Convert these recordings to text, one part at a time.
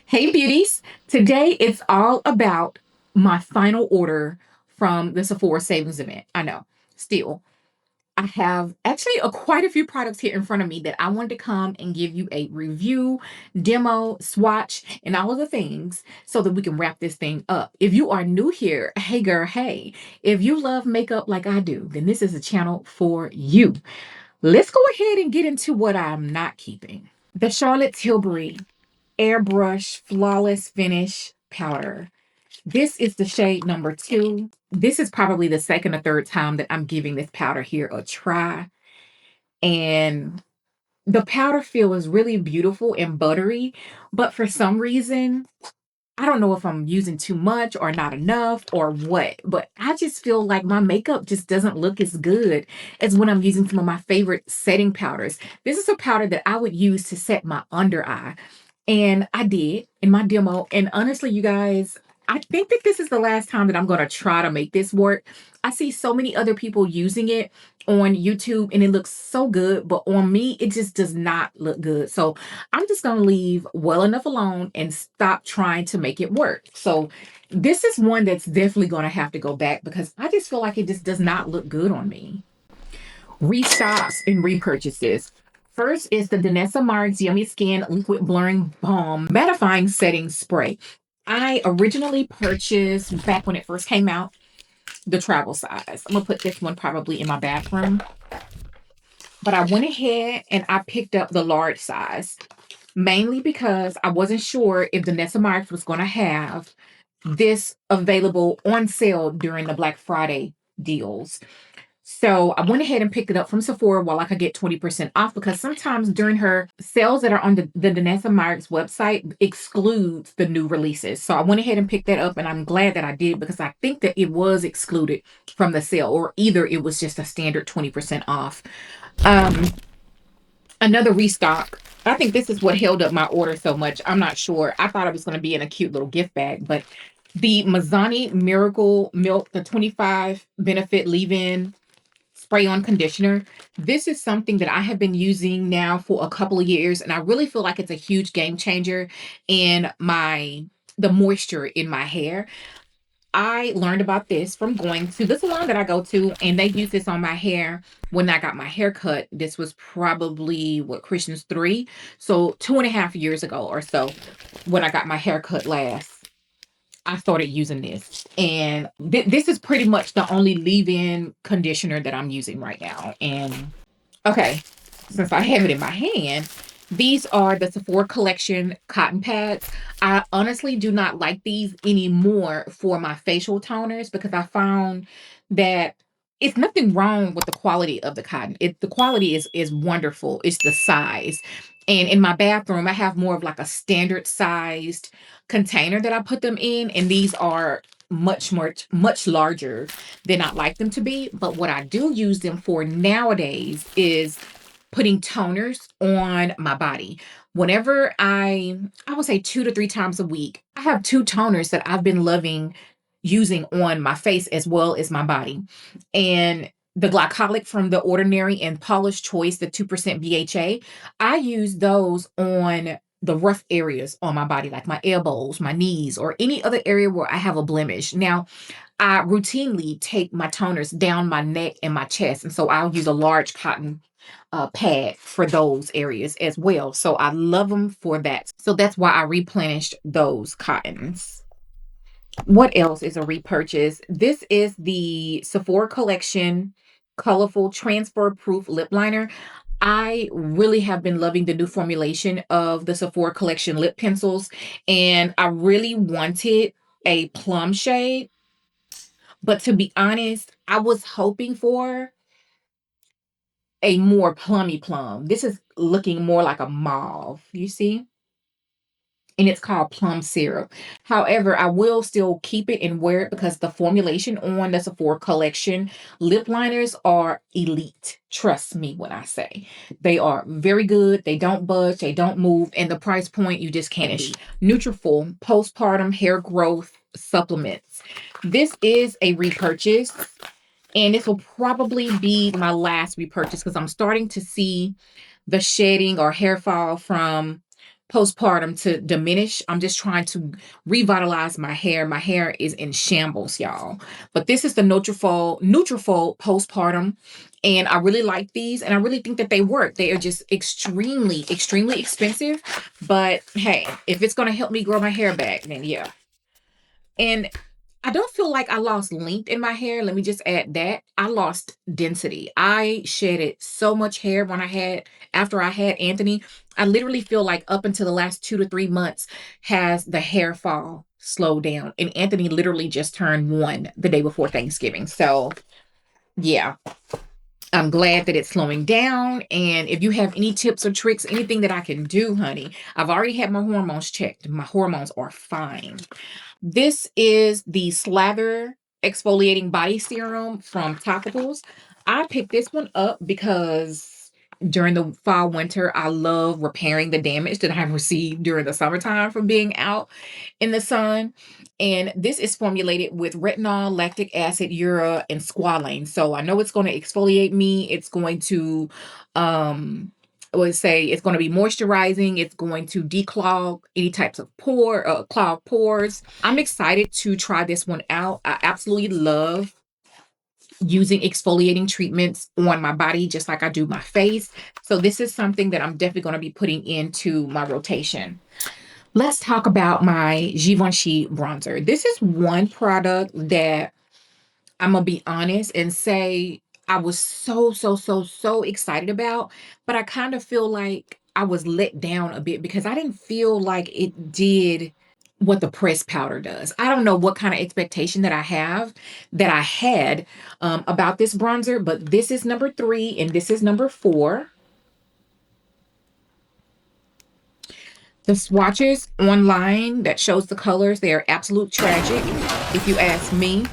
Hey beauties, today it's all about my final order from the Sephora savings event. I know, still, I have actually quite a few products here in front of me that I wanted to come and give you a review, demo, swatch, and all of the things so that we can wrap this thing up. If you are new here, hey girl, hey. If you love makeup like I do, then this is a channel for you. Let's go ahead and get into what I'm not keeping. The Charlotte Tilbury Airbrush Flawless Finish Powder. This is the shade number 2. This is probably the second or third time that I'm giving this powder here a try. And the powder feel is really beautiful and buttery, but for some reason, I don't know if I'm using too much or not enough or what, but I just feel like my makeup just doesn't look as good as when I'm using some of my favorite setting powders. This is a powder that I would use to set my under eye. And I did in my demo. And honestly, you guys, I think that this is the last time that I'm going to try to make this work. I see so many other people using it on YouTube and it looks so good, but on me, it just does not look good. So I'm just going to leave well enough alone and stop trying to make it work. So this is one that's definitely going to have to go back because I just feel like it just does not look good on me. Restocks and repurchases. First is the Danessa Myricks Yummy Skin Liquid Blurring Balm Mattifying Setting Spray. I originally purchased, back when it first came out, the travel size. I'm going to put this one probably in my bathroom. But I went ahead and I picked up the large size, mainly because I wasn't sure if Danessa Myricks was going to have this available on sale during the Black Friday deals. So I went ahead and picked it up from Sephora while I could get 20% off because sometimes during her sales that are on the Danessa Myricks website excludes the new releases. So I went ahead and picked that up and I'm glad that I did because I think that it was excluded from the sale or either it was just a standard 20% off. Um, Another restock. I think this is what held up my order so much. I'm not sure. I thought it was going to be in a cute little gift bag, but the Mizani Miracle Milk, the 25 benefit leave-in spray-on conditioner. This is something that I have been using now for a couple of years, and I really feel like it's a huge game changer in the moisture in my hair. I learned about this from going to the salon that I go to, and they use this on my hair when I got my hair cut. This was probably what, Christian's 3, so 2.5 years ago or so, when I got my hair cut last. I started using this, and this is pretty much the only leave-in conditioner that I'm using right now. And okay, since I have it in my hand, these are the Sephora Collection cotton pads. I honestly do not like these anymore for my facial toners because I found that it's nothing wrong with the quality of the cotton. The quality is wonderful. It's the size. And in my bathroom, I have more of like a standard sized container that I put them in, and these are much larger than I'd like them to be. But what I do use them for nowadays is putting toners on my body. Whenever I would say 2 to 3 times a week, I have 2 toners that I've been loving using on my face as well as my body. And the glycolic from the Ordinary and Paula's Choice, the 2% BHA, I use those on the rough areas on my body, like my elbows, my knees, or any other area where I have a blemish. Now, I routinely take my toners down my neck and my chest, and so I'll use a large cotton pad for those areas as well. So I love them for that. So that's why I replenished those cottons. What else is a repurchase? This is the Sephora Collection Colorful Transfer Proof Lip Liner. I really have been loving the new formulation of the Sephora Collection lip pencils, and I really wanted a plum shade. But to be honest, I was hoping for a more plummy plum. This is looking more like a mauve, you see? And it's called Plum Syrup. However, I will still keep it and wear it because the formulation on the Sephora Collection lip liners are elite. Trust me when I say. They are very good. They don't budge. They don't move. And the price point, you just can't beat. Nutrafol Postpartum Hair Growth Supplements. This is a repurchase. And this will probably be my last repurchase because I'm starting to see the shedding or hair fall from postpartum to diminish. I'm just trying to revitalize my hair. My hair is in shambles, y'all. But this is the Nutrafol postpartum. And I really like these, and I really think that they work. They are just extremely, extremely expensive. But hey, if it's going to help me grow my hair back, then yeah. And I don't feel like I lost length in my hair. Let me just add that. I lost density. I shedded so much hair after I had Anthony. I literally feel like up until the last 2 to 3 months has the hair fall slowed down. And Anthony literally just turned 1 the day before Thanksgiving. So yeah, I'm glad that it's slowing down. And if you have any tips or tricks, anything that I can do, honey, I've already had my hormones checked. My hormones are fine. This is the Slather Exfoliating Body Serum from Topicals. I picked this one up because during the fall winter, I love repairing the damage that I've received during the summertime from being out in the sun. And this is formulated with retinol, lactic acid, urea, and squalane. So I know it's going to exfoliate me. It's going to I would say it's going to be moisturizing. It's going to declog any types of clog pores. I'm excited to try this one out. I absolutely love using exfoliating treatments on my body, just like I do my face. So this is something that I'm definitely going to be putting into my rotation. Let's talk about my Givenchy bronzer. This is one product that I'm gonna be honest and say I was so excited about, but I kind of feel like I was let down a bit because I didn't feel like it did what the pressed powder does. I don't know what kind of expectation that I had about this bronzer, but this is number 3 and this is number 4. The swatches online that shows the colors, they are absolute tragic, if you ask me.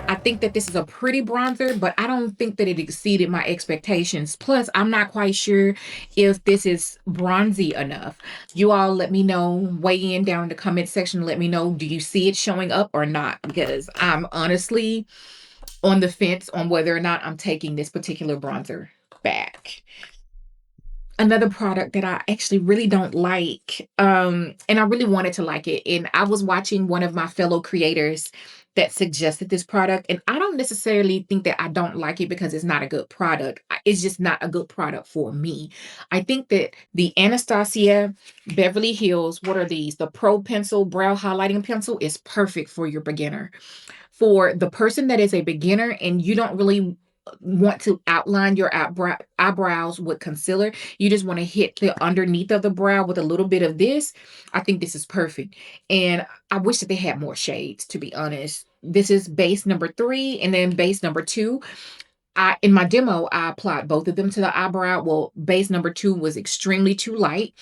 I think that this is a pretty bronzer, but I don't think that it exceeded my expectations. Plus, I'm not quite sure if this is bronzy enough. You all let me know, weigh in down in the comment section. Let me know, do you see it showing up or not? Because I'm honestly on the fence on whether or not I'm taking this particular bronzer back. Another product that I actually really don't like, and I really wanted to like it. And I was watching one of my fellow creators that suggested this product. And I don't necessarily think that I don't like it because it's not a good product. It's just not a good product for me. I think that the Anastasia Beverly Hills, what are these? The Pro Pencil Brow Highlighting Pencil is perfect for your beginner. For the person that is a beginner and you don't really want to outline your eyebrows with concealer, you just want to hit the underneath of the brow with a little bit of this, I think this is perfect. And I wish that they had more shades, to be honest. This is base number 3 and then base number 2. In my demo, I applied both of them to the eyebrow. Well, base number 2 was extremely too light.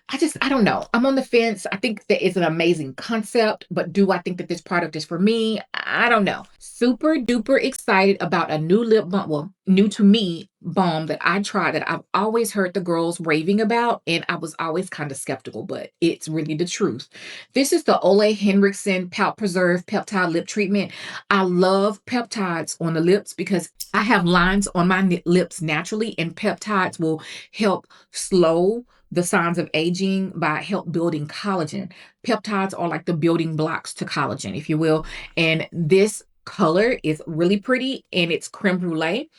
I don't know. I'm on the fence. I think that it's an amazing concept, but do I think that this product is for me? I don't know. Super duper excited about a new lip balm, well, new to me balm that I tried that I've always heard the girls raving about, and I was always kind of skeptical, but it's really the truth. This is the Ole Henriksen Pout Preserve Peptide Lip Treatment. I love peptides on the lips because I have lines on my lips naturally, and peptides will help slow the signs of aging by help building collagen. Peptides are like the building blocks to collagen, if you will. And this color is really pretty and it's creme brulee.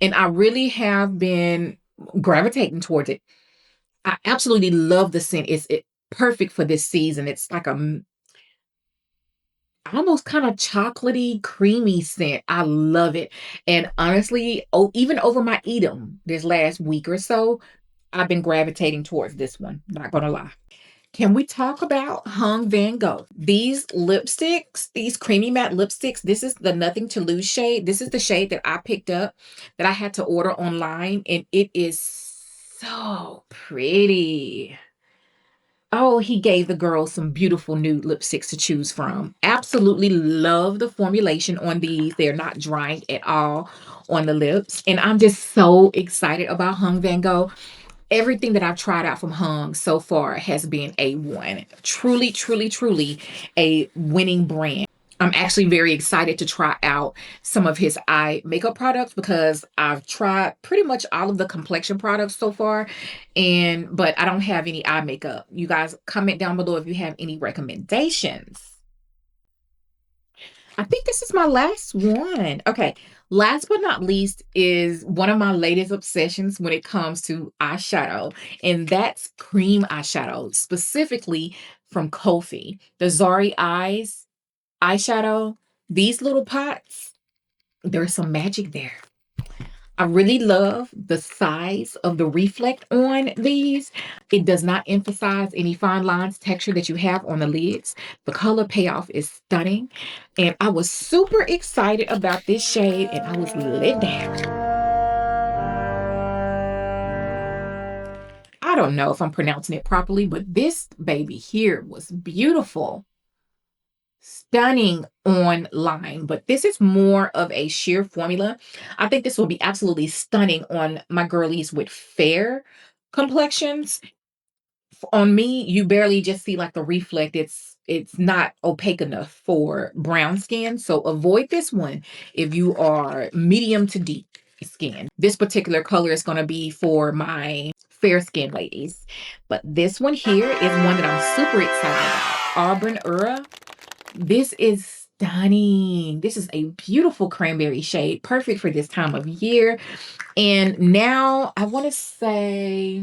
And I really have been gravitating towards it. I absolutely love the scent. It's perfect for this season. It's like a almost kind of chocolatey, creamy scent. I love it. And honestly, even over my Edom this last week or so, I've been gravitating towards this one. Not gonna lie. Can we talk about Vanngo? These lipsticks, these creamy matte lipsticks, this is the Nothing to Lose shade. This is the shade that I picked up that I had to order online, and it is so pretty. Oh, he gave the girls some beautiful nude lipsticks to choose from. Absolutely love the formulation on these. They're not drying at all on the lips. And I'm just so excited about Vanngo. Everything that I've tried out from Hung so far has been A1. Truly, truly, truly a winning brand. I'm actually very excited to try out some of his eye makeup products because I've tried pretty much all of the complexion products so far, but I don't have any eye makeup. You guys comment down below if you have any recommendations. I think this is my last one. Okay, last but not least is one of my latest obsessions when it comes to eyeshadow, and that's cream eyeshadow, specifically from Kofi. The Zari Eyes eyeshadow, these little pots, there's some magic there. I really love the size of the reflect on these. It does not emphasize any fine lines texture that you have on the lids. The color payoff is stunning. And I was super excited about this shade and I was let down. I don't know if I'm pronouncing it properly, but this baby here was beautiful. Stunning online, but this is more of a sheer formula. I think this will be absolutely stunning on my girlies with fair complexions. On me, you barely just see like the reflect. It's not opaque enough for brown skin, so avoid this one if you are medium to deep skin. This particular color is going to be for my fair skin ladies, but this one here is one that I'm super excited about. Auburn Ura. This is stunning. This is a beautiful cranberry shade, perfect for this time of year. And now I want to say,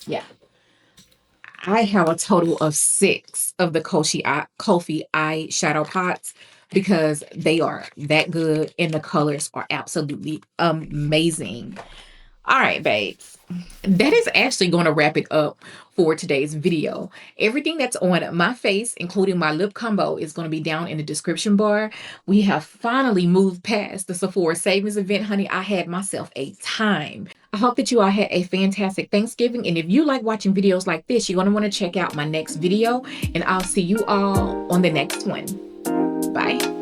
yeah, I have a total of 6 of the Kofi eyeshadow pots because they are that good and the colors are absolutely amazing. All right, babes. That is actually going to wrap it up for today's video. Everything that's on my face, including my lip combo, is going to be down in the description bar. We have finally moved past the Sephora Savings event, honey. I had myself a time. I hope that you all had a fantastic Thanksgiving. And if you like watching videos like this, you're going to want to check out my next video. And I'll see you all on the next one. Bye.